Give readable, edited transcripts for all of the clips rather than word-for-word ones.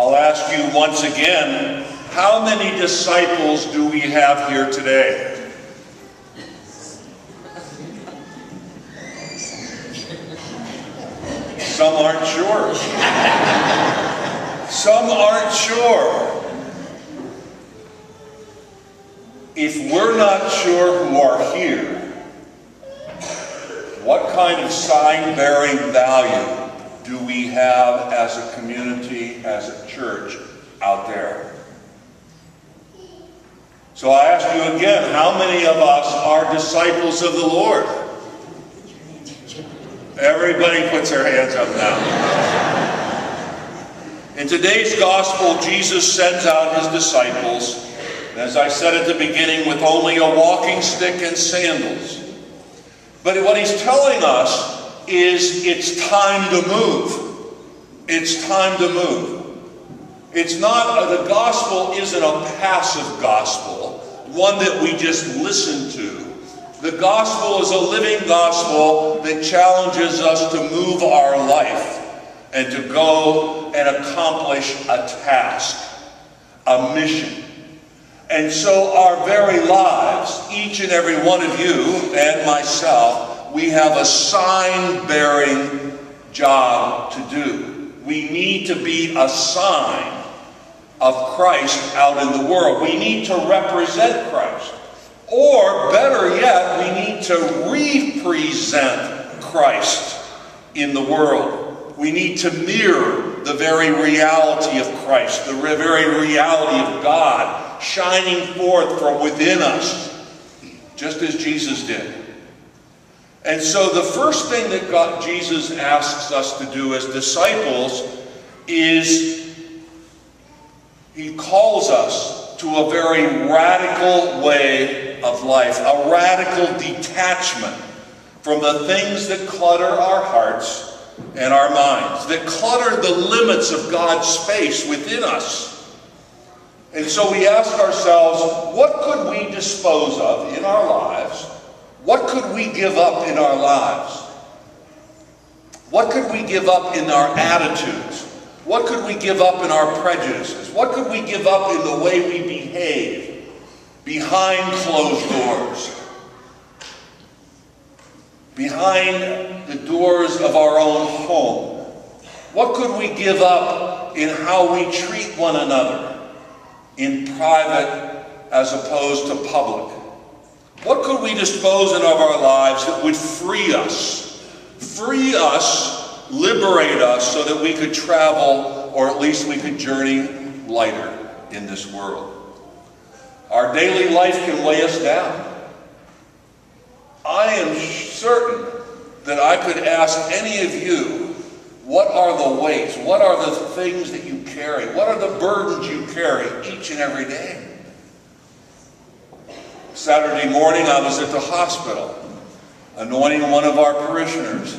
I'll ask you once again, how many disciples do we have here today? Some aren't sure. Some aren't sure. If we're not sure who are here, what kind of sign-bearing value do we have as a community, as a church out there? So I ask you again, how many of us are disciples of the Lord? Everybody puts their hands up now. In today's gospel, Jesus sends out his disciples, as I said at the beginning, with only a walking stick and sandals. But what he's telling us is it's time to move. It's time to move. It's not, the gospel isn't a passive gospel, one that we just listen to. The gospel is a living gospel that challenges us to move our life and to go and accomplish a task, a mission. And so our very lives, each and every one of you and myself, we have a sign-bearing job to do. We need to be a sign of Christ out in the world. We need to represent Christ. Or, better yet, we need to represent Christ in the world. We need to mirror the very reality of Christ, the very reality of God, shining forth from within us, just as Jesus did. And so the first thing that Jesus asks us to do as disciples is he calls us to a very radical way of life, a radical detachment from the things that clutter our hearts and our minds, that clutter the limits of God's space within us. And so we ask ourselves, what could we dispose of in our lives? What could we give up in our lives? What could we give up in our attitudes? What could we give up in our prejudices? What could we give up in the way we behave behind closed doors? Behind the doors of our own home? What could we give up in how we treat one another in private as opposed to public? What could we dispose of our lives that would free us, liberate us so that we could travel, or at least we could journey lighter in this world? Our daily life can weigh us down. I am certain that I could ask any of you, what are the weights? What are the things that you carry? What are the burdens you carry each and every day? Saturday morning I was at the hospital anointing one of our parishioners.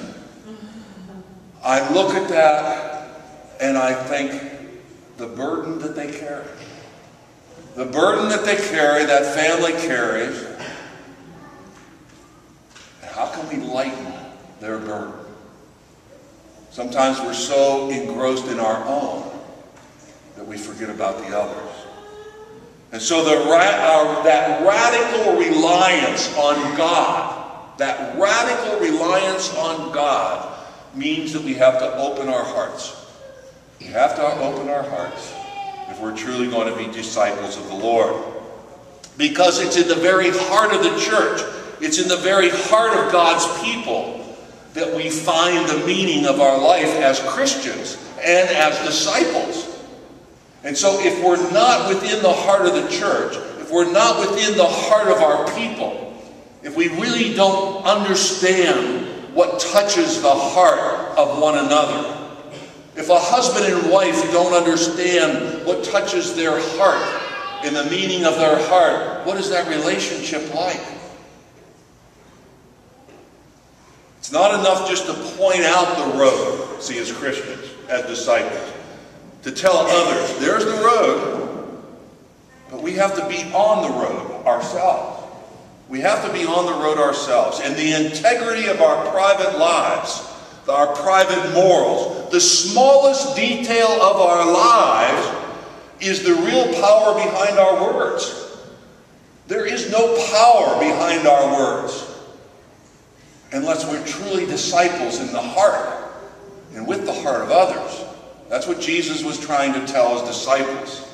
I look at that and I think the burden that they carry. The burden that they carry, that family carries. And how can we lighten their burden? Sometimes we're so engrossed in our own that we forget about the others. And so that radical reliance on God, means that we have to open our hearts. We have to open our hearts if we're truly going to be disciples of the Lord. Because it's in the very heart of the church, it's in the very heart of God's people that we find the meaning of our life as Christians and as disciples. And so if we're not within the heart of the church, if we're not within the heart of our people, if we really don't understand what touches the heart of one another, if a husband and wife don't understand what touches their heart and the meaning of their heart, what is that relationship like? It's not enough just to point out the road, see, as Christians, as disciples, to tell others, there's the road, but we have to be on the road ourselves. We have to be on the road ourselves. And the integrity of our private lives, our private morals, the smallest detail of our lives is the real power behind our words. There is no power behind our words unless we're truly disciples in the heart and with the heart of others. That's what Jesus was trying to tell his disciples.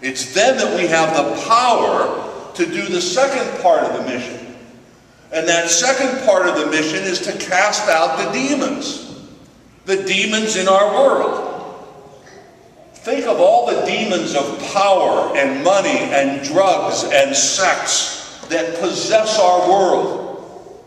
It's then that we have the power to do the second part of the mission. And that second part of the mission is to cast out the demons in our world. Think of all the demons of power and money and drugs and sex that possess our world.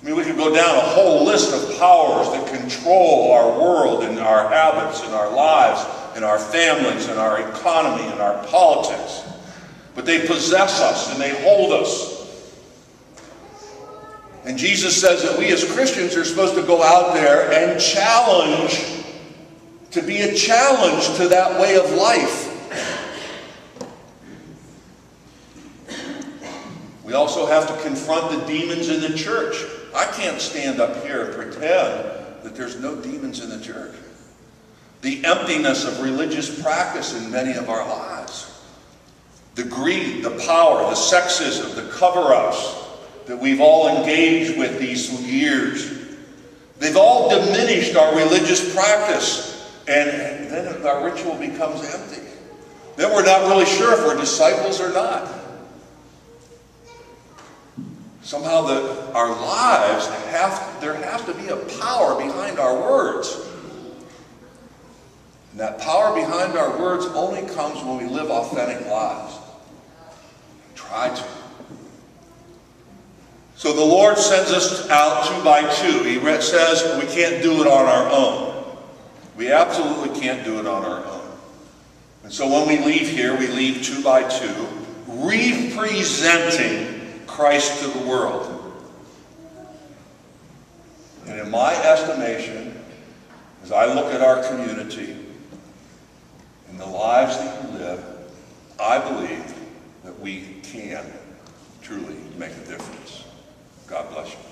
I mean, we could go down a whole list of powers that control our world and our habits and our lives and our families and our economy and our politics. But they possess us and they hold us. And Jesus says that we as Christians are supposed to go out there and challenge, to be a challenge to that way of life. We also have to confront the demons in the church. I can't stand up here and pretend that there's no demons in the church. The emptiness of religious practice in many of our lives. The greed, the power, the sexism, the cover-ups that we've all engaged with these years. They've all diminished our religious practice, and then our ritual becomes empty. Then we're not really sure if we're disciples or not. Somehow our lives there has to be a power behind our words. And that power behind our words only comes when we live authentic lives. Try to. So the Lord sends us out 2 by 2. He says we can't do it on our own. We absolutely can't do it on our own. And so when we leave here, we leave 2 by 2, representing Christ to the world. And in my estimation, as I look at our community and the lives that you live, I believe that we can truly make a difference. God bless you.